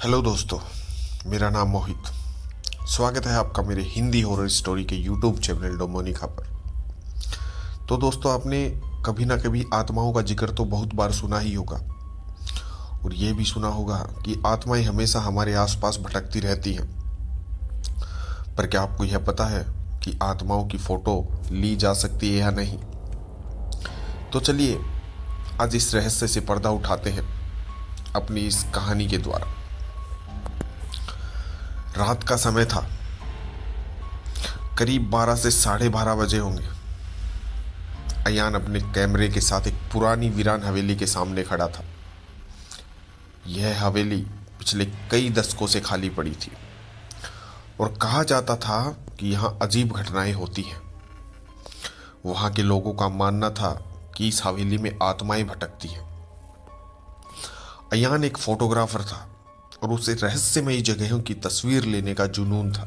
Hello दोस्तों, मेरा नाम मोहित। स्वागत है आपका मेरे हिंदी हॉरर स्टोरी के यूट्यूब चैनल डोमोनिका पर। तो दोस्तों, आपने कभी ना कभी आत्माओं का जिक्र तो बहुत बार सुना ही होगा, और ये भी सुना होगा कि आत्माएं हमेशा हमारे आसपास भटकती रहती हैं। पर क्या आपको यह पता है कि आत्माओं की फ़ोटो ली जा सकती है या नहीं? तो चलिए आज इस रहस्य से पर्दा उठाते हैं अपनी इस कहानी के द्वारा। रात का समय था, करीब 12 से 12:30 बजे होंगे। अयान अपने कैमरे के साथ एक पुरानी वीरान हवेली के सामने खड़ा था। यह हवेली पिछले कई दशकों से खाली पड़ी थी और कहा जाता था कि यहाँ अजीब घटनाएं होती हैं। वहाँ के लोगों का मानना था कि इस हवेली में आत्माएं भटकती हैं। अयान एक फोटोग्राफर था और उसे रहस्यमयी जगहों की तस्वीर लेने का जुनून था।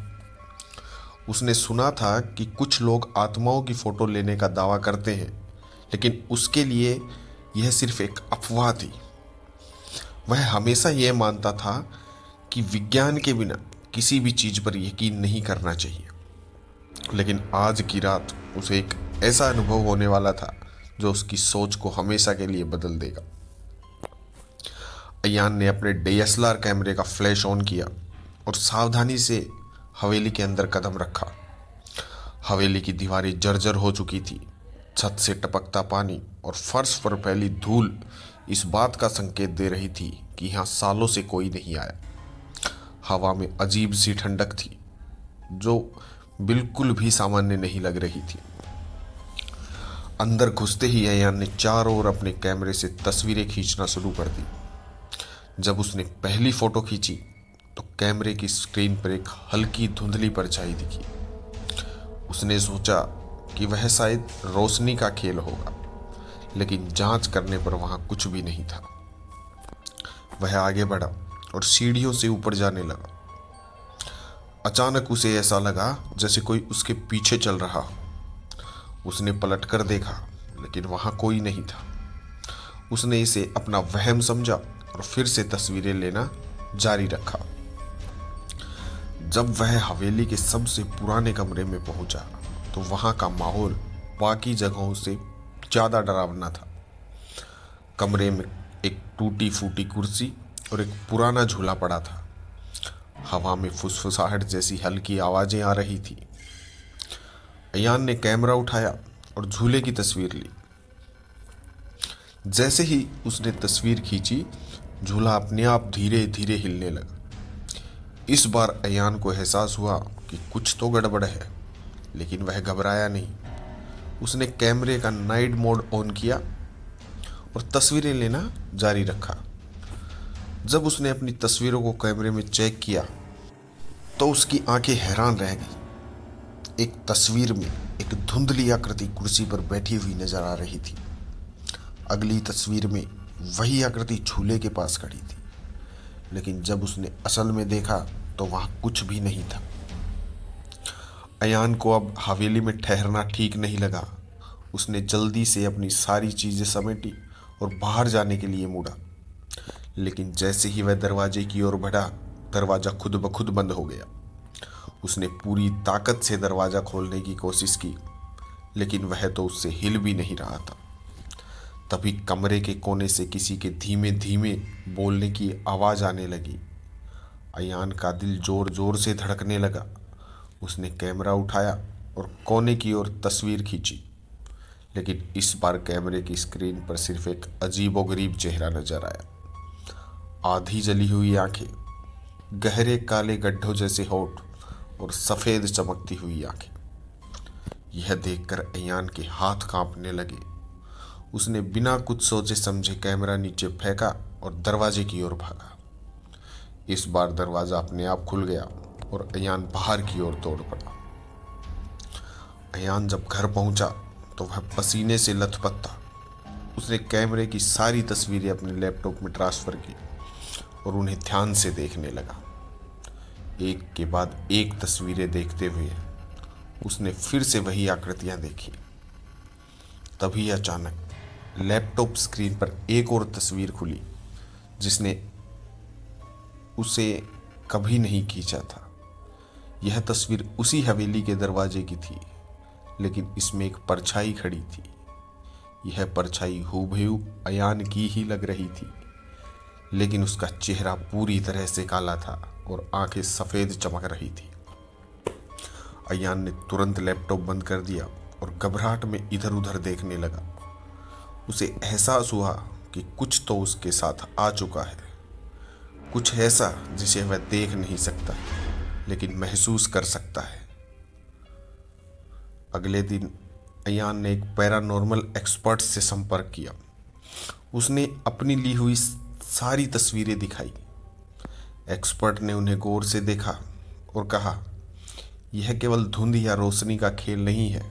उसने सुना था कि कुछ लोग आत्माओं की फ़ोटो लेने का दावा करते हैं, लेकिन उसके लिए यह सिर्फ एक अफवाह थी। वह हमेशा यह मानता था कि विज्ञान के बिना किसी भी चीज़ पर यकीन नहीं करना चाहिए। लेकिन आज की रात उसे एक ऐसा अनुभव होने वाला था जो उसकी सोच को हमेशा के लिए बदल देगा। अयान ने अपने डीएसएलआर कैमरे का फ्लैश ऑन किया और सावधानी से हवेली के अंदर कदम रखा। हवेली की दीवारें जर्जर हो चुकी थी। छत से टपकता पानी और फर्श पर फैली धूल इस बात का संकेत दे रही थी कि यहाँ सालों से कोई नहीं आया। हवा में अजीब सी ठंडक थी जो बिल्कुल भी सामान्य नहीं लग रही थी। अंदर घुसते ही अयान ने चारों ओर अपने कैमरे से तस्वीरें खींचना शुरू कर दी। जब उसने पहली फोटो खींची तो कैमरे की स्क्रीन पर एक हल्की धुंधली परछाई दिखी। उसने सोचा कि वह शायद रोशनी का खेल होगा, लेकिन जांच करने पर वहां कुछ भी नहीं था। वह आगे बढ़ा और सीढ़ियों से ऊपर जाने लगा। अचानक उसे ऐसा लगा जैसे कोई उसके पीछे चल रहा हो। उसने पलटकर देखा, लेकिन वहां कोई नहीं था। उसने इसे अपना वहम समझा और फिर से तस्वीरें लेना जारी रखा। जब वह हवेली के सबसे पुराने कमरे में पहुंचा तो वहां का माहौल बाकी जगहों से ज़्यादा डरावना था। कमरे में एक टूटी फूटी कुर्सी और एक पुराना झूला पड़ा था। हवा में फुसफुसाहट जैसी हल्की आवाज़ें आ रही थी। अयान ने कैमरा उठाया और झूले की तस्वीर ली। जैसे ही उसने तस्वीर खींची, झूला अपने आप धीरे धीरे हिलने लगा। इस बार अयान को एहसास हुआ कि कुछ तो गड़बड़ है, लेकिन वह घबराया नहीं। उसने कैमरे का नाइट मोड ऑन किया और तस्वीरें लेना जारी रखा। जब उसने अपनी तस्वीरों को कैमरे में चेक किया तो उसकी आंखें हैरान रह गई। एक तस्वीर में एक धुंधली आकृति कुर्सी पर बैठी हुई नजर आ रही थी। अगली तस्वीर में वही आकृति झूले के पास खड़ी थी, लेकिन जब उसने असल में देखा तो वहां कुछ भी नहीं था। अयान को अब हवेली में ठहरना ठीक नहीं लगा। उसने जल्दी से अपनी सारी चीजें समेटी और बाहर जाने के लिए मुड़ा, लेकिन जैसे ही वह दरवाजे की ओर बढ़ा, दरवाजा खुद ब खुद बंद हो गया। उसने पूरी ताकत से दरवाजा खोलने की कोशिश की, लेकिन वह तो उससे हिल भी नहीं रहा था। तभी कमरे के कोने से किसी के धीमे धीमे बोलने की आवाज़ आने लगी। अयान का दिल जोर जोर से धड़कने लगा। उसने कैमरा उठाया और कोने की ओर तस्वीर खींची, लेकिन इस बार कैमरे की स्क्रीन पर सिर्फ एक अजीबोगरीब चेहरा नजर आया। आधी जली हुई आंखें, गहरे काले गड्ढों जैसे होंठ और सफ़ेद चमकती हुई आंखें। यह देखकर अयान के हाथ कांपने लगे। उसने बिना कुछ सोचे समझे कैमरा नीचे फेंका और दरवाजे की ओर भागा। इस बार दरवाज़ा अपने आप खुल गया और अयान बाहर की ओर दौड़ पड़ा। अयान जब घर पहुंचा तो वह पसीने से लथपथ था। उसने कैमरे की सारी तस्वीरें अपने लैपटॉप में ट्रांसफ़र की और उन्हें ध्यान से देखने लगा। एक के बाद एक तस्वीरें देखते हुए उसने फिर से वही आकृतियां देखी। तभी अचानक लैपटॉप स्क्रीन पर एक और तस्वीर खुली, जिसने उसे कभी नहीं खींचा था। यह तस्वीर उसी हवेली के दरवाजे की थी, लेकिन इसमें एक परछाई खड़ी थी। यह परछाई हूबहू अयान की ही लग रही थी, लेकिन उसका चेहरा पूरी तरह से काला था और आंखें सफ़ेद चमक रही थी। अयान ने तुरंत लैपटॉप बंद कर दिया और घबराहट में इधर उधर देखने लगा। उसे एहसास हुआ कि कुछ तो उसके साथ आ चुका है, कुछ ऐसा जिसे वह देख नहीं सकता लेकिन महसूस कर सकता है। अगले दिन अयान ने एक पैरानॉर्मल एक्सपर्ट से संपर्क किया। उसने अपनी ली हुई सारी तस्वीरें दिखाई। एक्सपर्ट ने उन्हें गौर से देखा और कहा, यह केवल धुंध या रोशनी का खेल नहीं है।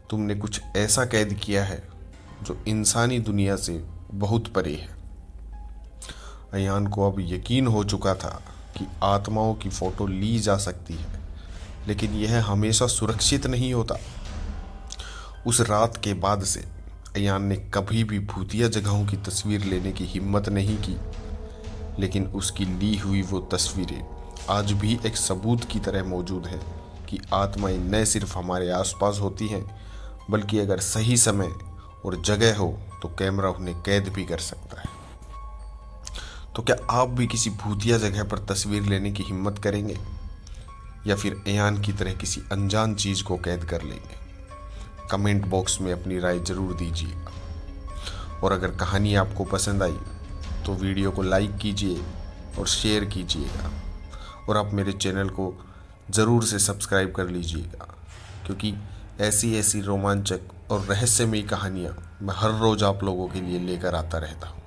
तुमने कुछ ऐसा कैद किया है जो इंसानी दुनिया से बहुत परे है। अयान को अब यकीन हो चुका था कि आत्माओं की फोटो ली जा सकती है, लेकिन यह हमेशा सुरक्षित नहीं होता। उस रात के बाद से अयान ने कभी भी भूतिया जगहों की तस्वीर लेने की हिम्मत नहीं की, लेकिन उसकी ली हुई वो तस्वीरें आज भी एक सबूत की तरह मौजूद है कि आत्माएं न सिर्फ हमारे आसपास होती हैं, बल्कि अगर सही समय और जगह हो तो कैमरा उन्हें कैद भी कर सकता है। तो क्या आप भी किसी भूतिया जगह पर तस्वीर लेने की हिम्मत करेंगे, या फिर अयान की तरह किसी अनजान चीज़ को कैद कर लेंगे? कमेंट बॉक्स में अपनी राय जरूर दीजिएगा। और अगर कहानी आपको पसंद आई तो वीडियो को लाइक कीजिए और शेयर कीजिएगा, और आप मेरे चैनल को ज़रूर से सब्सक्राइब कर लीजिएगा, क्योंकि ऐसी ऐसी रोमांचक और रहस्यमयी कहानियाँ मैं हर रोज़ आप लोगों के लिए लेकर आता रहता हूँ।